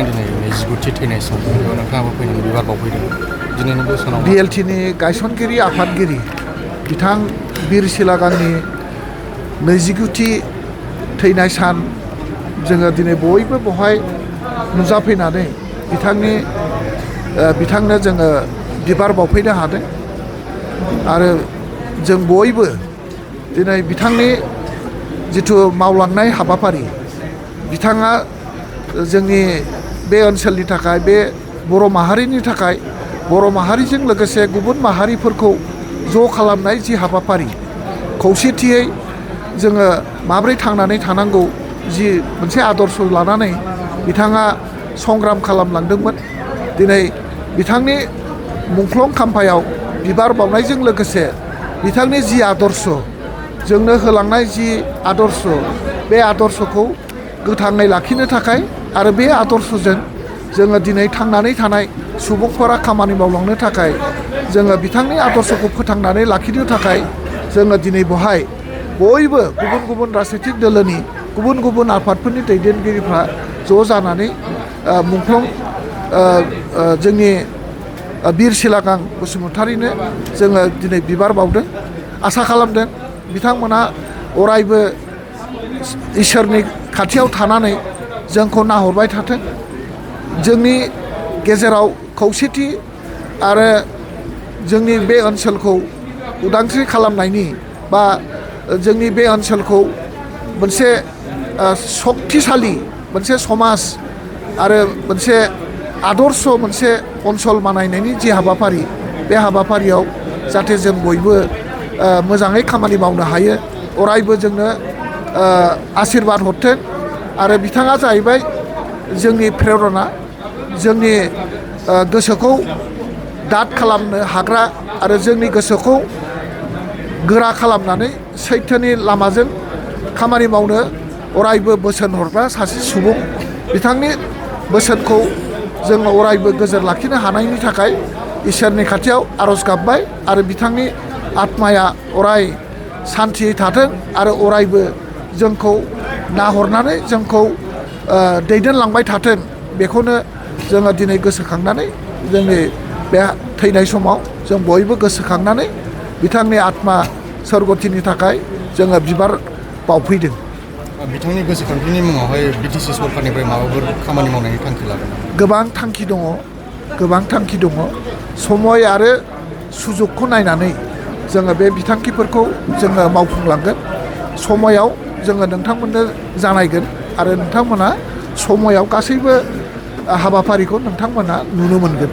जादों दिनै 29थि थैनाय सान बेयाव नोंथाङाबो फैनानै बिबार बावफैदों दिनैनि बे सानाव BLTनि गायसनगिरि आफादगिरि बिथां बिर सिलागांनि 29थि थैनाय सान जोङो दिनै बयबो बेवहाय नुजाफैनानै बिथांनो जोङो बिबार बावफैनो हादों आरो जों बयबो दिनै बिथांनि जिथु मावलांनाय हाबाफारि बिथाङा जोंनि बे ओनसोलनि थाखाय बे बर' माहारिनि थाखाय बर' माहारिजों लोगोसे गुबुन माहारिफोरखौ ज' खालामनाय जि हाबाफारि खौसेथियै जोङो माब्रै थांनानै थानांगौ जि मोनसे आदर्श लानानै बिथाङा संग्राम खालामलांदोंमोन दिनै बिथांनि मुंख्लं खाम्फायाव बिबार बावनायजों लोगोसे बिथांनि जि आदर्श जोंनो होलांनाय जि आदर्श बे आदर्शखौ गोथाङै लाखिनो थाखाय आरो बे आदर्शजों जोङो दिनै थांनानै थानाय सुबुंफोरा खामानि मावलांनो थाखाय जोङो बिथांनि आदर्शखौ फोथांनानै लाखिनो थाखाय जोङो दिनै बेवहाय बयबो गुबुन गुबुन राजनितिक दोलोनि गुबुन गुबुन आफादफोरनि दैदेनगिरिफ्रा ज' जानानै मुंख्लं जोंनि बिर सिलागां बसुमतारिनो जोङो दिनै बिबार बावदों आसा खालामदों बिथांमोनहा अरायबो इसोरनि खाथियाव थानानै जोंखौ नाहरबाय थाथों जोंनि गेजेराव खौसेथि आरो जोंनि बे ओनसोलखौ उदांस्रि खालामनायनि बा जोंनि बे ओनसोलखौ मोनसे सक्तिशालि मोनसे समाज आरो मोनसे आदर्श मोनसे ओनसोल बानायनायनि जि हाबाफारि बे हाबाफारियाव जाहाथे जों बयबो मोजाङै खामानि मावनो हायो अरायबो जोंनो आशीर्बाद हरथों आरो बिथाङा जाहैबाय जोंनि प्रेरणा जोंनि गोसोखौ दाद खालामनो हाग्रा आरो जोंनि गोसोखौ गोरा खालामनानै सैथोनि लामाजों खामानि मावनो अरायबो बोसोन हरग्रा सासे सुबुं बिथांनि बोसोनखौ जोङो अरायबो गोजोर लाखिनो हानायनि थाखाय इसोरनि खाथियाव आर'ज गाबबाय आरो बिथांनि आत्माया अराय सान्थियै थाथों आरो अरायबो जोंखौ नाहरनानै जोंखौ दैदेनलांबाय थाथों बेखौनो जोङो दिनै गोसोखांनानै जोंनि बे थैनाय समाव जों बयबो गोसोखांनानै बिथांनि आत्मा सोरगोथिनि थाखाय जोङो बिबार बावफैदों बिथांनि गोसोखांथिनि मुङावहाय BTC सरकारनिफ्राय माबाफोर खामानि मावनायनि थांखि लादों गोबां थांखि दङ समय आरो सुजुगखौ नायनानै जोङो बे बिथांखिफोरखौ जोङो मावफुंलांगोन समायाव जोङो नोंथांमोननो जानायगोन आरो नोंथांमोना समायाव गासैबो हाबाफारिखौ नोंथांमोना नुनो मोनगोन